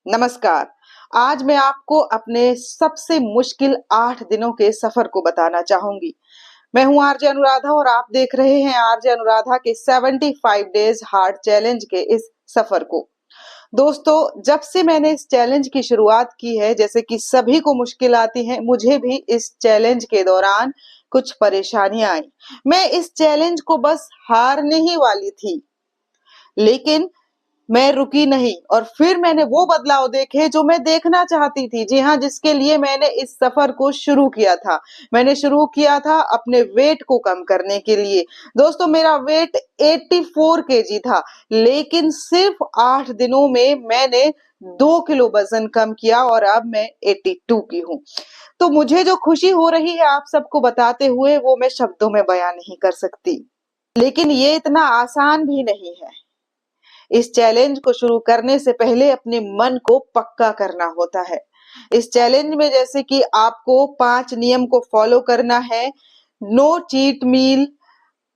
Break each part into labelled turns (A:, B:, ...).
A: नमस्कार। आज मैं आपको अपने सबसे मुश्किल 8 दिनों के सफर को बताना चाहूंगी। मैं हूं आरजे अनुराधा और आप देख रहे हैं आरजे अनुराधा के 75 डेज हार्ड चैलेंज के इस सफर को। दोस्तों, जब से मैंने इस चैलेंज की शुरुआत की है, जैसे कि सभी को मुश्किल आती है, मुझे भी इस चैलेंज के दौरान कुछ परेशानियां आई। मैं इस चैलेंज को बस हारने ही वाली थी, लेकिन मैं रुकी नहीं और फिर मैंने वो बदलाव देखे जो मैं देखना चाहती थी। जी हाँ, जिसके लिए मैंने इस सफर को शुरू किया था। मैंने शुरू किया था अपने वेट को कम करने के लिए। दोस्तों, मेरा वेट 84 केजी था, लेकिन सिर्फ 8 दिनों में मैंने 2 किलो वजन कम किया और अब मैं 82 की हूँ। तो मुझे जो खुशी हो रही है आप सबको बताते हुए, वो मैं शब्दों में बयां नहीं कर सकती। लेकिन ये इतना आसान भी नहीं है। इस चैलेंज को शुरू करने से पहले अपने मन को पक्का करना होता है। इस चैलेंज में जैसे कि आपको 5 नियम को फॉलो करना है। नो चीट मील,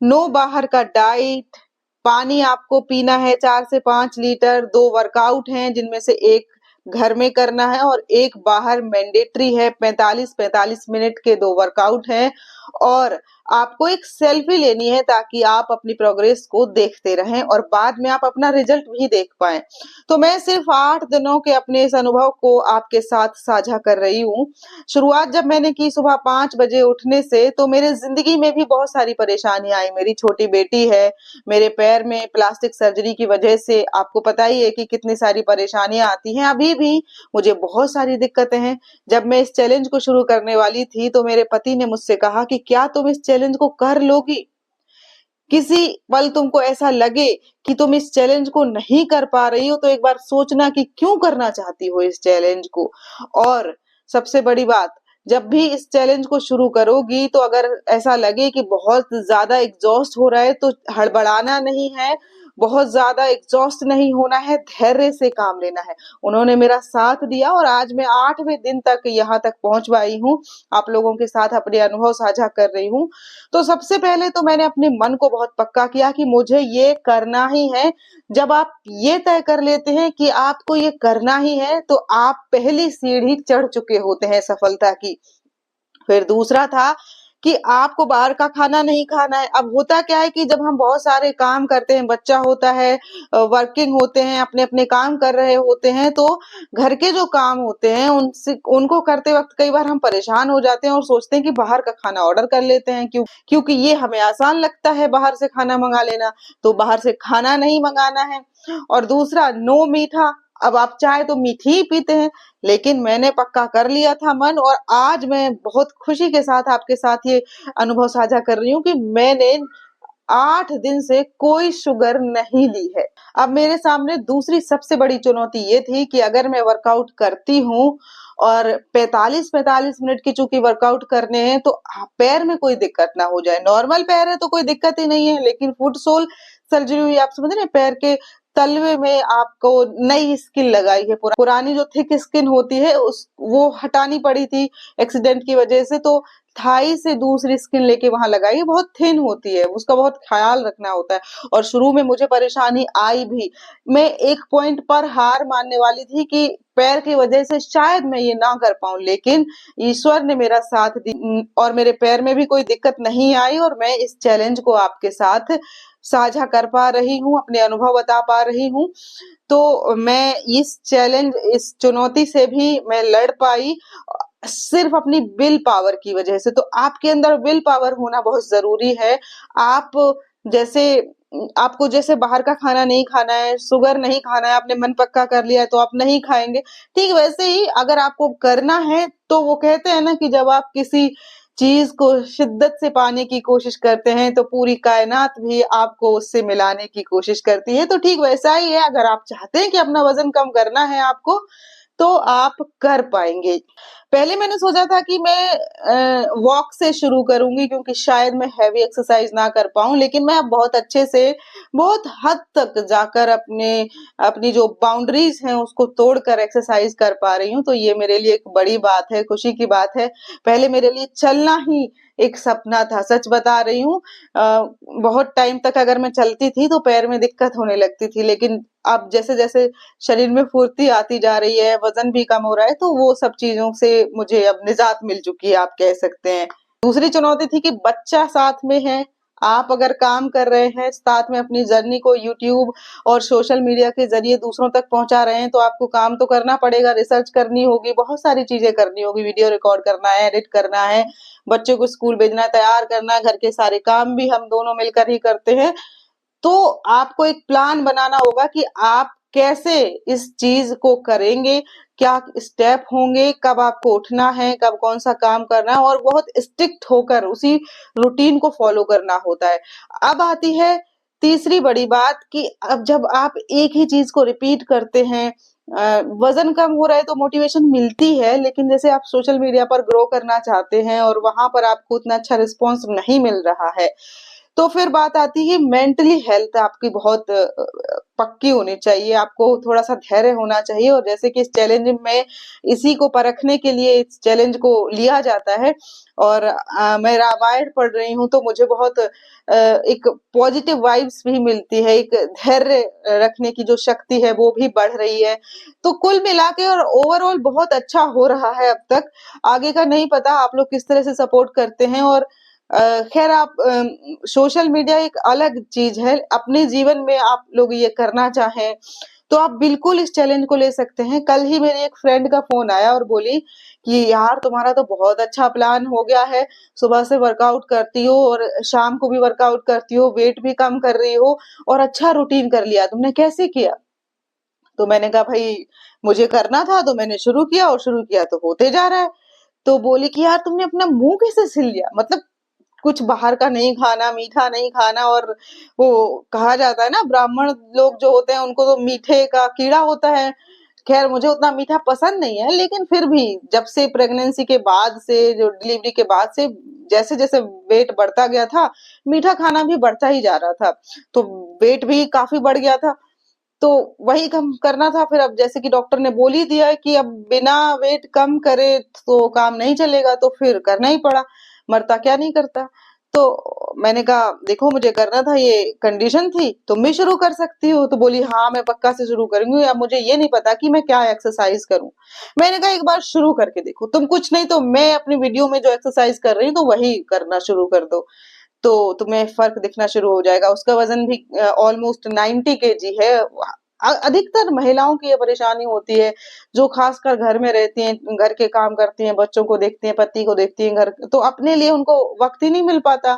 A: नो बाहर का डाइट, पानी आपको पीना है 4 से 5 लीटर, 2 वर्कआउट हैं जिनमें से एक घर में करना है और एक बाहर मैंडेटरी है। 45-45 मिनट के 2 वर्कआउट हैं और आपको एक सेल्फी लेनी है ताकि आप अपनी प्रोग्रेस को देखते रहें और बाद में आप अपना रिजल्ट भी देख पाएं। तो मैं सिर्फ 8 दिनों के अपने इस अनुभव को आपके साथ साझा कर रही हूँ। शुरुआत जब मैंने की सुबह 5 बजे उठने से, तो मेरे जिंदगी में भी बहुत सारी परेशानी आई। मेरी छोटी बेटी है, मेरे पैर में प्लास्टिक सर्जरी की वजह से आपको पता ही है कि कितनी सारी परेशानियां आती हैं। अभी भी मुझे बहुत सारी दिक्कतें हैं। जब मैं इस चैलेंज को शुरू करने वाली थी तो मेरे पति ने मुझसे कहा कि क्या तुम इस चैलेंज को कर लोगी? किसी पल तुमको ऐसा लगे कि तुम इस चैलेंज को नहीं कर पा रही हो तो एक बार सोचना कि क्यों करना चाहती हो इस चैलेंज को। और सबसे बड़ी बात, जब भी इस चैलेंज को शुरू करोगी तो अगर ऐसा लगे कि बहुत ज्यादा एग्जॉस्ट हो रहा है तो हड़बड़ाना नहीं है, बहुत ज्यादा एग्जॉस्ट नहीं होना है, धैर्य से काम लेना है। उन्होंने मेरा साथ दिया और आज मैं 8वें दिन तक यहाँ तक पहुंच पाई हूँ। आप लोगों के साथ अपने अनुभव साझा कर रही हूँ। तो सबसे पहले तो मैंने अपने मन को बहुत पक्का किया कि मुझे ये करना ही है। जब आप ये तय कर लेते हैं कि आपको ये करना ही है, तो आप पहली सीढ़ी चढ़ चुके होते हैं सफलता की। फिर दूसरा था कि आपको बाहर का खाना नहीं खाना है। अब होता क्या है कि जब हम बहुत सारे काम करते हैं, बच्चा होता है, वर्किंग होते हैं, अपने अपने काम कर रहे होते हैं, तो घर के जो काम होते हैं उनसे उनको करते वक्त कई बार हम परेशान हो जाते हैं और सोचते हैं कि बाहर का खाना ऑर्डर कर लेते हैं, क्योंकि ये हमें आसान लगता है बाहर से खाना मंगा लेना। तो बाहर से खाना नहीं मंगाना है। और दूसरा, नो मीठा। अब आप चाहे तो मीठी ही पीते हैं, लेकिन मैंने पक्का कर लिया था मन और आज मैं बहुत खुशी के साथ आपके साथ ये अनुभव साझा कर रही हूँ कि मैंने 8 दिन से कोई शुगर नहीं ली है। अब मेरे सामने दूसरी सबसे बड़ी चुनौती ये थी कि अगर मैं वर्कआउट करती हूँ और 45-45 मिनट की चूंकि वर्कआउट करने हैं तो पैर में कोई दिक्कत ना हो जाए। नॉर्मल पैर है तो कोई दिक्कत ही नहीं है, लेकिन फुट सोल सर्जरी हुई, आप समझ रहे हैं, पैर के तलवे में आपको नई स्किन लगाई है। पुरानी जो थिक स्किन होती है उस वो हटानी पड़ी थी एक्सीडेंट की वजह से, तो थाई से दूसरी स्किन लेके वहां लगाई है। बहुत थिन होती है, उसका बहुत ख्याल रखना होता है और शुरू में मुझे परेशानी आई भी। मैं एक पॉइंट पर हार मानने वाली थी कि पैर की वजह से शायद मैं ये ना कर पाऊं, लेकिन ईश्वर ने मेरा साथ दिया और मेरे पैर में भी कोई दिक्कत नहीं आई और मैं इस चैलेंज को आपके साथ साझा कर पा रही हूँ, अपने अनुभव बता पा रही हूँ। तो मैं इस चुनौती से भी मैं लड़ पाई सिर्फ अपनी विल पावर की वजह से। तो आपके अंदर विल पावर होना बहुत जरूरी है। आप जैसे आपको जैसे बाहर का खाना नहीं खाना है, शुगर नहीं खाना है, आपने मन पक्का कर लिया है तो आप नहीं खाएंगे, ठीक वैसे ही अगर आपको करना है तो वो कहते हैं ना कि जब आप किसी चीज को शिद्दत से पाने की कोशिश करते हैं तो पूरी कायनात भी आपको उससे मिलाने की कोशिश करती है। तो ठीक वैसा ही है, अगर आप चाहते हैं कि अपना वजन कम करना है आपको, तो आप कर पाएंगे। पहले मैंने सोचा था कि मैं वॉक से शुरू करूंगी क्योंकि शायद मैं हैवी एक्सरसाइज ना कर पाऊं, लेकिन मैं अब बहुत अच्छे से बहुत हद तक जाकर अपनी जो बाउंड्रीज हैं उसको तोड़कर एक्सरसाइज कर पा रही हूँ। तो ये मेरे लिए एक बड़ी बात है, खुशी की बात है। पहले मेरे लिए चलना ही एक सपना था, सच बता रही हूँ। बहुत टाइम तक अगर मैं चलती थी तो पैर में दिक्कत होने लगती थी, लेकिन अब जैसे-जैसे शरीर में फुर्ती आती जा रही है, वज़न भी कम हो रहा है, तो वो सब चीज़ों से मुझे अब निजात मिल चुकी है, आप कह सकते हैं। दूसरी चुनौती थी कि बच्चा साथ में है, आप अगर काम कर रहे हैं, साथ में अपनी जर्नी को यूट्यूब और सोशल मीडिया के ज़रिए दूसरों तक पहुँचा रहे हैं, तो आपको काम तो करना पड़ेगा, रिसर्च करनी होगी, बहुत सारी चीज़ें करनी होगी, वीडियो रिकॉर्ड करना है, एडिट करना है, बच्चों को स्कूल भेजना है, तैयार करना है, घर के सारे काम भी हम दोनों मिलकर ही करते हैं। तो आपको एक प्लान बनाना होगा कि आप कैसे इस चीज़ को करेंगे, क्या स्टेप होंगे, कब आपको उठना है, कब कौन-सा काम करना है और बहुत स्ट्रिक्ट होकर उसी रूटीन को फ़ॉलो करना होता है। अब आती है तीसरी बड़ी बात कि अब जब आप एक ही चीज़ को रिपीट करते हैं वज़न कम हो रहा है तो मोटिवेशन मिलती है, लेकिन जैसे आप सोशल मीडिया पर ग्रो करना चाहते हैं और वहाँ पर आपको उतना अच्छा रिस्पॉन्स नहीं मिल रहा है, तो फिर बात आती है मेंटली हेल्थ आपकी बहुत पक्की होनी चाहिए, आपको थोड़ा-सा धैर्य होना चाहिए और जैसे कि इस चैलेंज में इसी को परखने के लिए इस चैलेंज को लिया जाता है और मैं रामायण पढ़ रही हूँ तो मुझे बहुत एक पॉजिटिव वाइब्स भी मिलती है, एक धैर्य रखने की जो शक्ति है वो भी बढ़ रही है। तो कुल मिला के और ओवरऑल बहुत अच्छा हो रहा है अब तक, आगे का नहीं पता आप लोग किस तरह से सपोर्ट करते हैं और खैर आप सोशल मीडिया एक अलग चीज़ है, अपने जीवन में आप लोग ये करना चाहें, तो आप बिल्कुल इस चैलेंज को ले सकते हैं। कल ही मेरी एक फ्रेंड का फ़ोन आया और बोली कि यार तुम्हारा तो बहुत अच्छा प्लान हो गया है, सुबह से वर्कआउट करती हो और शाम को भी वर्कआउट करती हो, वेट भी कम कर रही हो और अच्छा रूटीन कर लिया, तुमने कैसे किया? तो मैंने कहा भई मुझे करना था तो मैंने शुरू किया और शुरू किया तो होते जा रहा है। तो बोली कि यार तुमने अपना मुँह कैसे सिल लिया? मतलब कुछ बाहर का नहीं खाना, मीठा नहीं खाना और वो कहा जाता है ना ब्राह्मण लोग जो होते हैं उनको तो मीठे का कीड़ा होता है। ख़ैर मुझे उतना मीठा पसंद नहीं है लेकिन फिर भी जब से प्रेगनेंसी के बाद से जो डिलीवरी के बाद से जैसे-जैसे वेट बढ़ता गया था, मीठा खाना भी बढ़ता ही जा रहा था। तो वेट भी काफ़ी बढ़ गया था। तो वही कम करना था फिर अब जैसे कि डॉक्टर ने बोल ही दिया है कि अब बिना वेट कम करे तो काम नहीं चलेगा तो फिर करना ही पड़ा, मरता क्या नहीं करता। तो मैंने कहा देखो मुझे करना था ये कंडीशन थी, तुम भी शुरू कर सकती हो। तो बोली हाँ, मैं पक्का से शुरू करूँगी अब मुझे ये नहीं पता कि मैं क्या एक्सरसाइज़ करूँ। मैंने कहा एक बार शुरू करके देखो, तुम कुछ नहीं तो मैं अपनी वीडियो में जो एक्सरसाइज़ कर रही हूँ तो वही करना शुरू कर दो। तो तुम्हें फ़र्क दिखना शुरू हो जाएगा। उसका वज़न भी ऑलमोस्ट 90 केजी है। अधिकतर महिलाओं की ये परेशानी होती है, जो ख़ासकर घर में रहती हैं, घर के काम करती हैं, बच्चों को देखती हैं, पति को देखती हैं, घर तो अपने लिए उनको वक़्त ही नहीं मिल पाता।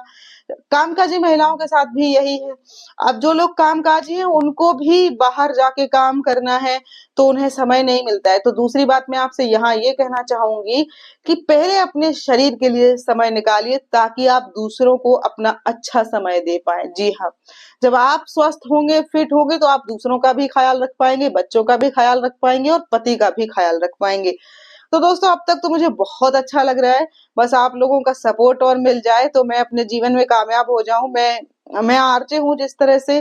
A: कामकाजी महिलाओं के साथ भी यही है। अब जो लोग कामकाजी हैं, उनको भी बाहर जाके काम करना है, तो उन्हें समय नहीं मिलता है। तो दूसरी बात मैं आपसे यहाँ ये कहना चाहूँगी कि पहले अपने शरीर के लिए समय निकालिए ताकि आप दूसरों को अपना अच्छा समय दे पाएँ। जी हाँ, जब आप स्वस्थ होंगे, फिट होंगे तो आप दूसरों का भी ख़्याल रख पाएँगे, बच्चों का भी ख़्याल रख पाएँगे और पति का भी ख़्याल रख पाएँगे। तो दोस्तों अब तक तो मुझे बहुत अच्छा लग रहा है, बस आप लोगों का सपोर्ट और मिल जाए तो मैं अपने जीवन में कामयाब हो जाऊँ। मैं आरजे हूँ जिस तरह से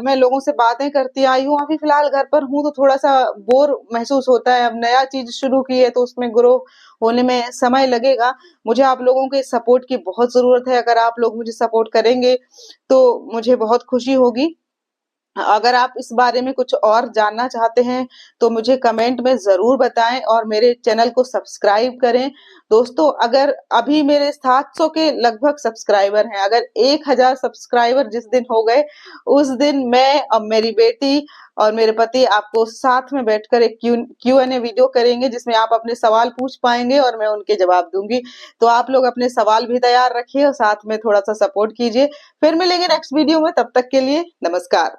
A: मैं लोगों से बातें करती आई हूँ, अभी फ़िलहाल घर पर हूँ तो थोड़ा-सा बोर महसूस होता है, अब नया चीज़ शुरू की है तो उसमें ग्रो होने में समय लगेगा। मुझे आप लोगों के सपोर्ट की बहुत ज़रूरत है, अगर आप लोग मुझे सपोर्ट करेंगे, तो मुझे बहुत खुशी होगी। अगर आप इस बारे में कुछ और जानना चाहते हैं, तो मुझे कमेंट में ज़रूर बताएँ और मेरे चैनल को सब्सक्राइब करें। दोस्तों, अगर अभी मेरे 700 के लगभग सब्सक्राइबर हैं, अगर 1000 सब्सक्राइबर जिस दिन हो गए, उस दिन मैं और मेरी बेटी और मेरे पति आपको साथ में बैठकर एक क्यू एंड ए वीडियो करेंगे, जिसमें आप अपने सवाल पूछ पाएँगे और मैं उनके जवाब दूँगी। तो आप लोग अपने सवाल भी तैयार रखिए और साथ में थोड़ा-सा सपोर्ट कीजिए। फिर मिलेंगे नेक्स्ट वीडियो में, तब तक के लिए नमस्कार।